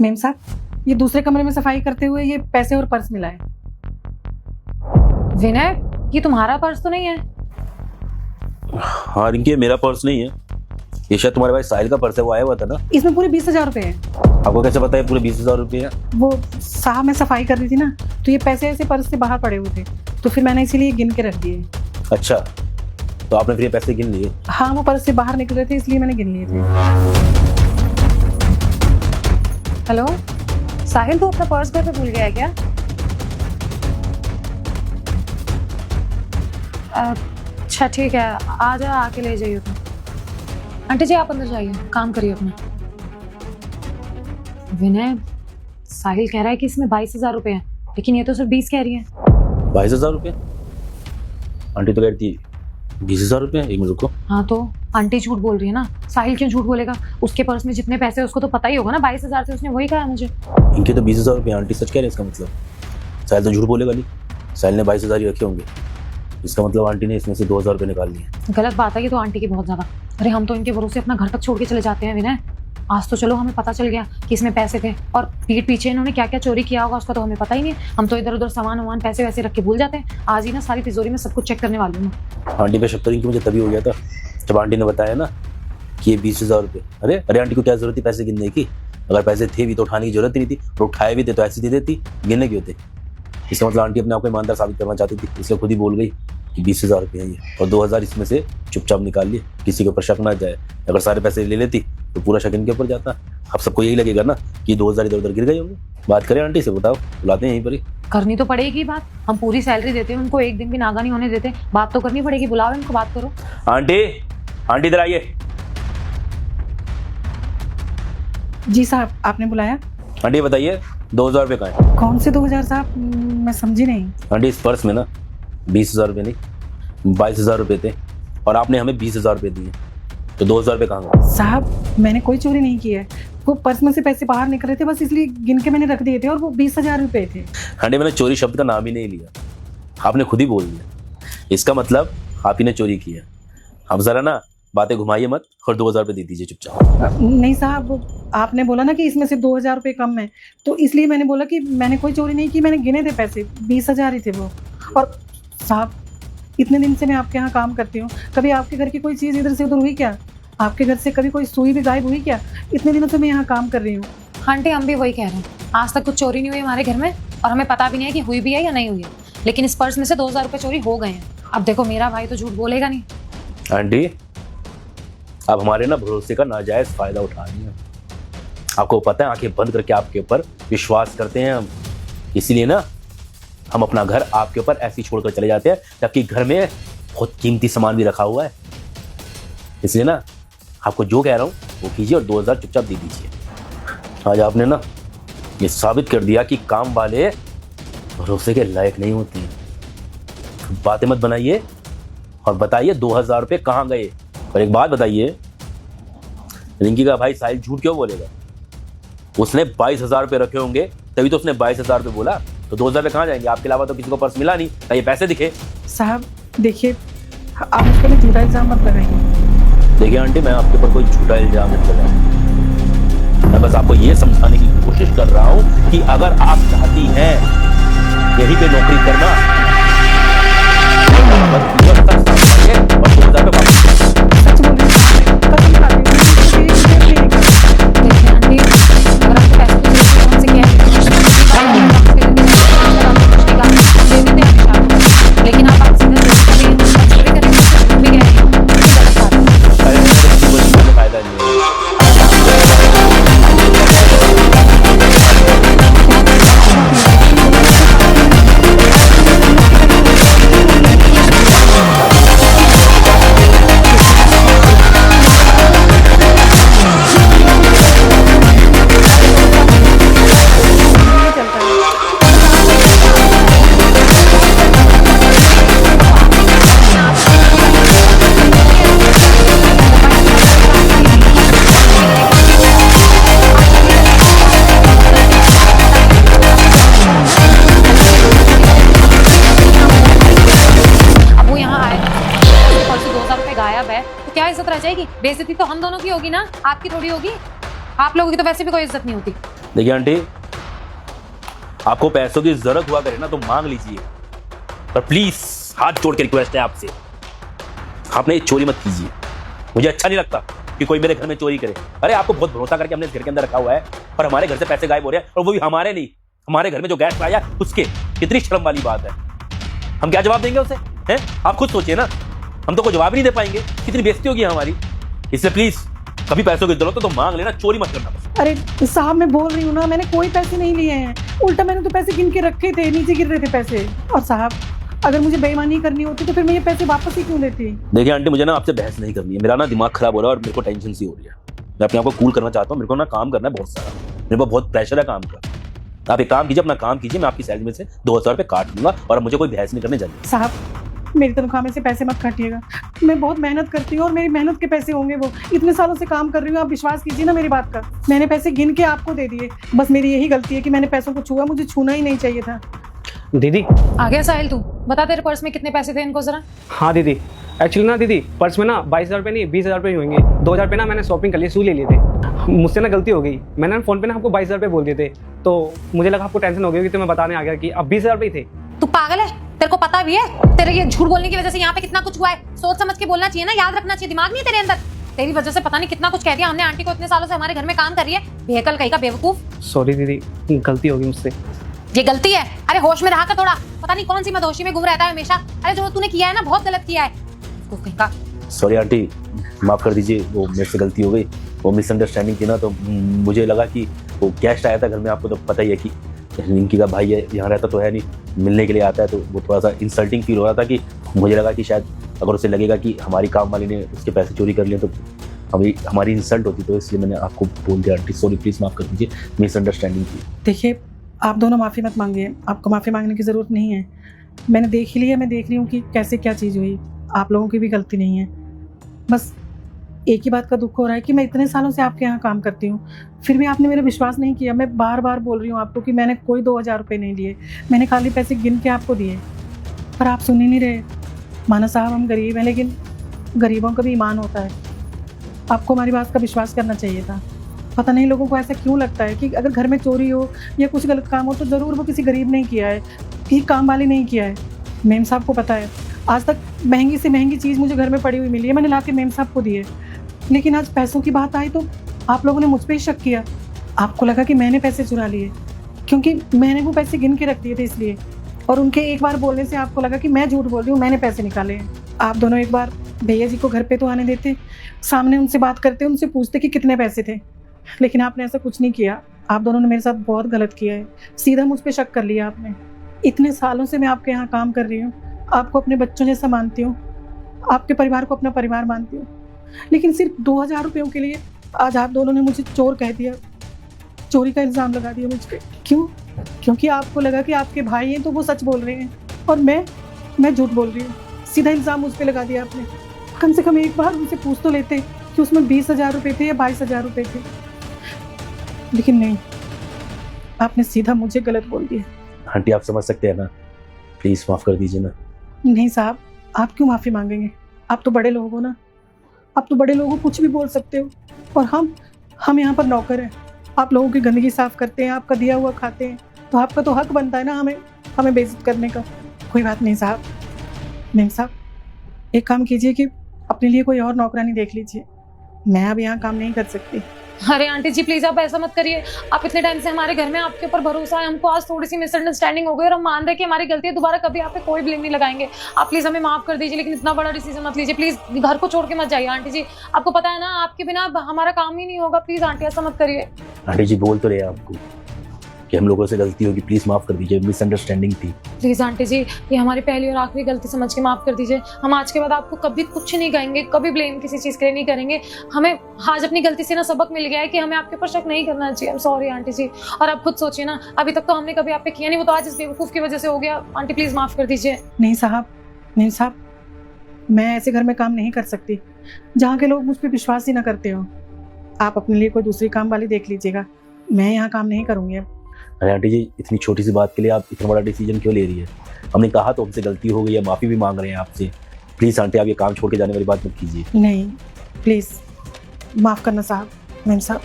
Ma'am साहब, ये दूसरे कमरे में सफाई करते हुए ये पैसे और पर्स मिला है। विनय, ये तुम्हारा पर्स तो नहीं है? हाँ रिंकी, मेरा पर्स नहीं है, ये शायद तुम्हारे भाई साहिल का पर्स है, वो आया हुआ था ना। इसमें पूरे 20,000 रुपए हैं। आपको कैसे पता है पूरे 20,000 रुपये है? वो साहब, मैं सफाई कर रही थी ना, तो ये पैसे ऐसे पर्स से बाहर पड़े हुए थे, तो फिर मैंने इसीलिए गिन के रख दिए। अच्छा, तो आपने फिर ये पैसे गिन लिए? हाँ, वो पर्स से बाहर निकल रहे थे इसलिए मैंने गिन लिए थे। हेलो साहिल, तू अपना पर्स घर पे भूल गया है क्या? अच्छा ठीक है, आ जा, आके ले जाइए तुम। आंटी जी आप अंदर जाइए, काम करिए अपना। विनय, साहिल कह रहा है कि इसमें 22,000 रुपए हैं, लेकिन ये तो सिर्फ 20 कह रही है। 22,000 रुपये? आंटी तो कहती 20,000 रुपये। एक मिनट रुको। हाँ तो आंटी झूठ बोल रही है ना, साहिल क्यों झूठ बोलेगा? उसके पर्स में जितने पैसे हैं उसको तो पता ही होगा ना, 22,000 थे, उसने वही कहा मुझे। इनके तो 20,000 रुपये, आंटी सच कह रहे हैं इसका मतलब? साहिल तो झूठ बोलेगा नहीं, साहिल ने 22,000 ही रखे होंगे, इसका मतलब आंटी ने इसमें से 2,000 रुपये निकाल लिए। गलत बात है ये तो आंटी की बहुत ज्यादा। अरे हम तो इनके भरोसे अपना घर तक छोड़ के चले जाते हैं विनय। आज तो चलो हमें पता चल गया कि इसमें पैसे थे, और पीठ पीछे इन्होंने क्या क्या चोरी किया होगा उसका तो हमें पता ही नहीं। हम तो इधर उधर सामान वामान पैसे वैसे रख के भूल जाते हैं। आज ही ना सारी तिजोरी में सब कुछ चेक करने वाली हूँ मैं। आंटी पे शक तो रिंकी मुझे तभी हो गया था जब आंटी ने बताया ना कि ये 20,000 रुपये। अरे अरे आंटी को क्या जरूरत थी पैसे गिनने की? अगर पैसे थे भी तो उठाने की जरूरत ही नहीं थी, और उठाए भी थे तो ऐसी दे देती, गिनने क्यों थे? इसका मतलब आंटी अपने आप को ईमानदार साबित करना चाहती थी, इसलिए खुद ही बोल गई कि 20,000 रुपये है ये, और 2,000 इसमें से चुपचाप निकाल लिए, किसी के ऊपर शक ना जाए। अगर सारे पैसे ले लेती तो पूरा शक इनके ऊपर जाता। अब सबको यही लगेगा ना कि 2,000 इधर उधर गिर गए होंगे। बात करें आंटी से, बताओ, बुलाते हैं यहीं पर ही। करनी तो पड़ेगी बात, हम पूरी सैलरी देते हैं उनको, एक दिन भी नागा नहीं होने देते। बात तो करनी पड़ेगी, बुलाओ इनको, बात करो। आंटी, आंटी इधर आइए। जी साहब, आपने बुलाया? आंटी बताइए 2,000 रुपये कहाँ है? कौन से 2,000 साहब? मैं समझी नहीं। आंटी इस पर्स में ना 20,000 रुपये नहीं 22,000 रुपये थे, और आपने हमें 20,000 रुपये दिए, तो 2,000 रुपये कहाँ गए? साहब, मैंने कोई चोरी नहीं की है, वो पर्स में से पैसे बाहर निकल रहे थे, बस इसलिए गिन के मैंने रख दिए थे, और वो 20,000 रुपए थे। आंटी मैंने चोरी शब्द का नाम ही नहीं लिया, आपने खुद ही बोल दिया, इसका मतलब आप ही ने चोरी की है। अब जरा ना बातें घुमाइए मत, और 2,000 रुपये दे दीजिए चुपचाप। नहीं साहब, आपने बोला ना कि इसमें से 2,000 रुपये कम है, तो इसलिए मैंने बोला कि मैंने कोई चोरी नहीं की, मैंने गिने थे पैसे, 20,000 ही थे वो। और साहब, इतने दिन से मैं आपके यहाँ काम करती हूँ, कभी आपके घर की कोई चीज़ इधर से उधर हुई क्या? आपके घर से कभी कोई सुई भी गायब हुई क्या? इतने दिनों से मैं यहाँ काम कर रही हूँ। आंटी हम भी वही कह रहे हैं, आज तक कुछ चोरी नहीं हुई हमारे घर में, और हमें पता भी नहीं है कि हुई भी है या नहीं हुई है, लेकिन इस पर्स में से 2,000 रुपये चोरी हो गए हैं। अब देखो मेरा भाई तो झूठ बोलेगा नहीं। आंटी आप हमारे ना भरोसे का नाजायज फायदा उठा रही हैं। आपको पता है आंखें बंद करके आपके ऊपर विश्वास करते हैं हम, इसीलिए ना हम अपना घर आपके ऊपर ऐसे ही छोड़कर चले जाते हैं, जबकि घर में बहुत कीमती सामान भी रखा हुआ है। इसलिए ना आपको जो कह रहा हूँ वो कीजिए, और 2,000 चुपचाप दे दीजिए। आज आपने ना ये साबित कर दिया कि काम वाले भरोसे के लायक नहीं होते हैं। बातें मत बनाइए, और बताइए 2,000 रुपये कहाँ गए। और एक बात बताइए, रिंकी का भाई साहिल झूठ क्यों बोलेगा? उसने 22,000 रुपये रखे होंगे, तभी तो उसने 22,000 रुपये बोला, तो 2,000 रुपये कहाँ जाएंगे? आपके अलावा तो किसी को पर्स मिला नहीं, क्या ये पैसे दिखे? साहब देखिए, आप मुझ पर झूठा इल्जाम मत लगाइए। देखिए आंटी, मैं आपके ऊपर कोई झूठा इल्जाम नहीं लगा, मैं बस आपको ये समझाने की कोशिश कर रहा हूँ कि अगर आप चाहती हैं यहीं पे नौकरी करना, बस पूरा तक समझिए और 2,000 रुपये वापस। सच बोल रही हूँ, कसम खाती हूँ, देखिए आंटी, अगर आपको पैसे की जरूरत है तो हमसे कह दीजिए, लेकिन आप सीधा चोरी करेंगे तो भी कह रही हैं, गलत बात है। फायदा नहीं है। तो क्या इज्जत रह जाएगी? बेइज्जती तो हम दोनों की होगी ना, आपकी थोड़ी होगी। आप लोगों की तो वैसे भी कोई इज्जत नहीं होती। देखिए आंटी, आपको पैसों की जरूरत हुआ करे ना तो मांग लीजिए, पर प्लीज हाथ जोड़ के रिक्वेस्ट है आपसे, आपने ये चोरी मत कीजिए। मुझे अच्छा नहीं लगता कि कोई मेरे घर में चोरी करे। अरे आपको बहुत भरोसा करके हमने इस घर के अंदर रखा हुआ है, पर हमारे घर से पैसे गायब हो रहे हैं, और वो भी हमारे नहीं, हमारे घर में जो गेस्ट आया उसके। कितनी शर्म वाली बात है। हम क्या जवाब देंगे उसे? हैं? आप खुद सोचिए ना, हम तो कोई जवाब ही नहीं दे पाएंगे। कितनी बेइज्जती होगी हमारी। इसलिए प्लीज कभी पैसों की जरूरत हो तो मांग लेना, चोरी मत करना बस। अरे साहब, मैं बोल रही हूँ ना, मैंने कोई पैसे नहीं लिए हैं, उल्टा मैंने तो पैसे गिन के रखे थे, नीचे गिर रहे थे पैसे। और साहब, अगर मुझे बेईमानी करनी होती तो फिर मैं ये पैसे वापस ही क्यों देती? देखिए आंटी, मुझे ना आपसे बहस नहीं करनी है। मेरा ना दिमाग खराब हो रहा है और मेरे को टेंशन सी हो रही है। मैं अपने आप को कूल करना चाहता हूँ। मेरे को ना काम करना है बहुत सारा, मेरे को बहुत प्रेशर है काम का। आप एक काम कीजिए, अपना काम कीजिए, मैं आपकी सैलरी में से 2000 रुपये काट लूंगा और अब मुझे कोई बहस नहीं करने चाहिए। साहब, मेरी तनख्वाह में से पैसे मत काटिएगा। मैं बहुत मेहनत करती हूँ और मेरी मेहनत के पैसे होंगे वो। इतने सालों से काम कर रही हूँ, आप विश्वास कीजिए ना मेरी बात का। मैंने पैसे गिन के आपको दे दिए। बस मेरी यही गलती है कि मैंने पैसों को छुआ, मुझे छूना ही नहीं चाहिए था। दीदी। आ गया साहिल, तू बता तेरे पर्स में कितने पैसे थे इनको जरा। हाँ दीदी, एक्चुअली ना दीदी, पर्स में ना 22,000 रुपये नहीं 20,000 रुपये ही होंगे। 2,000 रुपये ना मैंने शॉपिंग कर लिए, शू ले लिए थे। मुझसे ना गलती हो गई, मैंने ना फोन पे ना आपको 22,000 रुपये बोल दिए थे, तो मुझे लगा आपको टेंशन हो गई, तो मैं बताने आ गया कि अब 20,000 रुपये थे। तू पागल है? तेरे को पता भी है तेरे ये झूठ बोलने की वजह से यहाँ पे कितना कुछ हुआ है? सोच समझ के बोलना चाहिए ना, याद रखना चाहिए। दिमाग नहीं तेरे अंदर? तेरी वजह से पता नहीं कितना कुछ कह दिया हमने। आंटी को इतने सालों से हमारे घर में काम कर रही है, बेहकल कहीं का बेवकूफ। सॉरी दीदी, गलती हो गई मुझसे। ये गलती है? अरे होश में रहा कर थोड़ा। पता नहीं कौन सी मदहोशी में घूम रहता है हमेशा। अरे जो तूने किया है ना, बहुत गलत किया है। कहीं का। सॉरी आंटी, माफ कर दीजिए, वो मेरे से गलती हो गई। वो मिसअंडरस्टैंडिंग थी ना, तो मुझे लगा कि वो गेस्ट आया था घर में। आपको तो पता ही है कि रिंकी का भाई है, यहाँ रहता तो है नहीं, मिलने के लिए आता है, तो वो थोड़ा सा इंसल्टिंग फील हो रहा था कि मुझे लगा कि शायद अगर उसे लगेगा कि हमारी काम वाली ने उसके पैसे चोरी कर लिए तो हमारी इंसल्ट होती, तो इसलिए मैंने आपको बोल दिया। आंटी सॉरी, प्लीज़ माफ़ कर दीजिए, मिसअंडरस्टैंडिंग थी। देखिए, आप दोनों माफ़ी मत मांगिए, आपको माफ़ी मांगने की ज़रूरत नहीं है। मैंने देख ही लिया, मैं देख रही हूँ कि कैसे क्या चीज़ हुई। आप लोगों की भी गलती नहीं है। बस एक ही बात का दुख हो रहा है कि मैं इतने सालों से आपके यहाँ काम करती हूँ, फिर भी आपने मेरा विश्वास नहीं किया। मैं बार बार बोल रही हूँ आपको कि मैंने कोई 2,000 रुपये नहीं लिए, मैंने खाली पैसे गिन के आपको दिए, पर आप सुन ही नहीं रहे। माना साहब, हम गरीब हैं, लेकिन गरीबों का भी ईमान होता है। आपको हमारी बात का विश्वास करना चाहिए था। पता नहीं लोगों को ऐसा क्यों लगता है कि अगर घर में चोरी हो या कुछ गलत काम हो तो ज़रूर वो किसी गरीब ने किया है, किसी काम वाले नहीं किया है। मेम साहब को पता है, आज तक महंगी से महंगी चीज़ मुझे घर में पड़ी हुई मिली है, मैंने ला के मेम साहब को दी है। लेकिन आज पैसों की बात आई तो आप लोगों ने मुझ पर ही शक किया। आपको लगा कि मैंने पैसे चुरा लिए, क्योंकि मैंने वो पैसे गिन के रख दिए थे इसलिए। और उनके एक बार बोलने से आपको लगा कि मैं झूठ बोल रही हूँ, मैंने पैसे निकाले हैं। आप दोनों एक बार भैया जी को घर पे तो आने देते, सामने उनसे बात करते, उनसे पूछते कि कितने पैसे थे, लेकिन आपने ऐसा कुछ नहीं किया। आप दोनों ने मेरे साथ बहुत गलत किया है, सीधा मुझ पे शक कर लिया आपने। इतने सालों से मैं आपके यहाँ काम कर रही हूँ, आपको अपने बच्चों जैसा मानती हूँ, आपके परिवार को अपना परिवार मानती हूँ, लेकिन सिर्फ 2,000 रुपयों के लिए आज आप दोनों ने मुझे चोर कह दिया, चोरी का इल्ज़ाम लगा दिया मुझ पर। क्यों? क्योंकि आपको लगा कि आपके भाई हैं तो वो सच बोल रहे हैं और मैं झूठ बोल रही हूँ। सीधा इल्ज़ाम मुझ पर लगा दिया आपने। कम से कम एक बार उनसे पूछ तो लेते कि उसमें 20,000 रुपये थे या 22,000 रुपये थे, लेकिन नहीं, आपने सीधा मुझे गलत बोल दिया। आंटी आप समझ सकते हैं ना, प्लीज़ माफ़ कर दीजिए ना। नहीं साहब, आप क्यों माफ़ी मांगेंगे? आप तो बड़े लोग हो ना, आप तो बड़े लोगों को कुछ भी बोल सकते हो, और हम यहाँ पर नौकर हैं। आप लोगों की गंदगी साफ़ करते हैं, आपका दिया हुआ खाते हैं, तो आपका तो हक बनता है ना हमें बेइज्जत करने का। कोई बात नहीं साहब। नहीं साहब, एक काम कीजिए कि अपने लिए कोई और नौकरानी देख लीजिए, मैं अब यहाँ काम नहीं कर सकती। अरे आंटी जी प्लीज आप ऐसा मत करिए। आप इतने टाइम से हमारे घर में, आपके ऊपर भरोसा है, हमको आज थोड़ी सी मिसअंडरस्टैंडिंग हो गई और हम मान रहे कि हमारी गलती है। दोबारा कभी आप पे कोई ब्लेम नहीं लगाएंगे। आप प्लीज हमें माफ कर दीजिए, लेकिन इतना बड़ा डिसीजन मत लीजिए प्लीज। घर को छोड़ के मत जाइए आंटी जी। आपको पता है ना, आपके बिना हमारा काम ही नहीं होगा। प्लीज आंटी ऐसा मत करिए। आंटी जी बोल तो रहे हैं आपको कि हम लोगों से गलती होगी, प्लीज़ माफ़ कर दीजिए, मिसअंडरस्टैंडिंग थी। प्लीज आंटी जी, ये हमारी पहली और आखिरी गलती समझ के माफ कर दीजिए। हम आज के बाद आपको कभी कुछ नहीं कहेंगे, कभी ब्लेम किसी चीज के लिए नहीं करेंगे। हमें आज अपनी गलती से ना सबक मिल गया है कि हमें आपके ऊपर शक नहीं करना चाहिए। सॉरी आंटी जी। और आप खुद सोचिए ना, अभी तक तो हमने कभी आप पे किया नहीं, वो तो आज इस बेवकूफ की वजह से हो गया। आंटी प्लीज माफ कर दीजिए। नहीं साहब, मैं ऐसे घर में काम नहीं कर सकती जहाँ के लोग मुझ पर विश्वास ही ना करते हो। आप अपने लिए कोई दूसरी काम वाली देख लीजिएगा, मैं यहाँ काम नहीं करूँगी अब। अरे आंटी जी, इतनी छोटी सी बात के लिए आप इतना बड़ा डिसीजन क्यों ले रही है? हमने कहा तो हमसे गलती हो गई है, माफ़ी भी मांग रहे हैं आपसे। प्लीज़ आंटी, आप ये काम छोड़ के जाने वाली बात मत कीजिए। नहीं प्लीज़ माफ़ करना साहब, मैम साहब।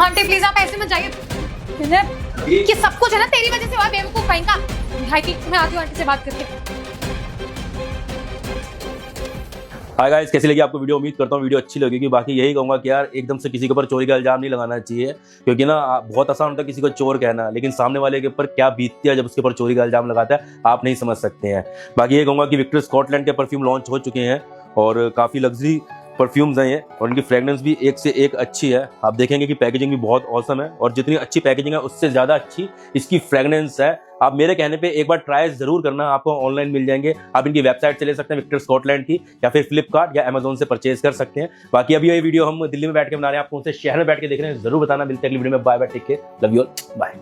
आंटी प्लीज आप ऐसे मत जाइए। कि सब कुछ है ना तेरी वजह से हुआ, बेवकूफ कहीं का। भाई की मैं आती हूँ आंटी से बात करके। हाय गाइस, कैसी लगी आपको वीडियो? उम्मीद करता हूँ वीडियो अच्छी लगेगी। बाकी यही कहूँगा कि यार एकदम से किसी के ऊपर चोरी का इल्जाम नहीं लगाना चाहिए, क्योंकि ना बहुत आसान होता है किसी को चोर कहना, लेकिन सामने वाले के ऊपर क्या बीतती है जब उसके ऊपर चोरी का इल्जाम लगाता है आप नहीं समझ सकते हैं। बाकी ये कहूँगा कि विक्टर स्कॉटलैंड के परफ्यूम लॉन्च हो चुके हैं और काफ़ी लग्जरी परफ्यूम्स हैं ये, और इनकी फ्रेगनेंस भी एक से एक अच्छी है। आप देखेंगे कि पैकेजिंग भी बहुत औसम है, और जितनी अच्छी पैकेजिंग है उससे ज़्यादा अच्छी इसकी फ्रेगनेंस है। आप मेरे कहने पे एक बार ट्राई जरूर करना, आपको ऑनलाइन मिल जाएंगे। आप इनकी वेबसाइट से ले सकते हैं विक्टर स्कॉटलैंड की, या फिर फ्लिपकार्ट या अमेजोन से परचेज कर सकते हैं। बाकी अभी ये वीडियो हम दिल्ली में बैठ के बना रहे हैं, आपको उनसे शहर में बैठ के देख रहे हैं, जरूर बताना। मिलते हैं अगली वीडियो में। Bye bye, take care, love you all, bye.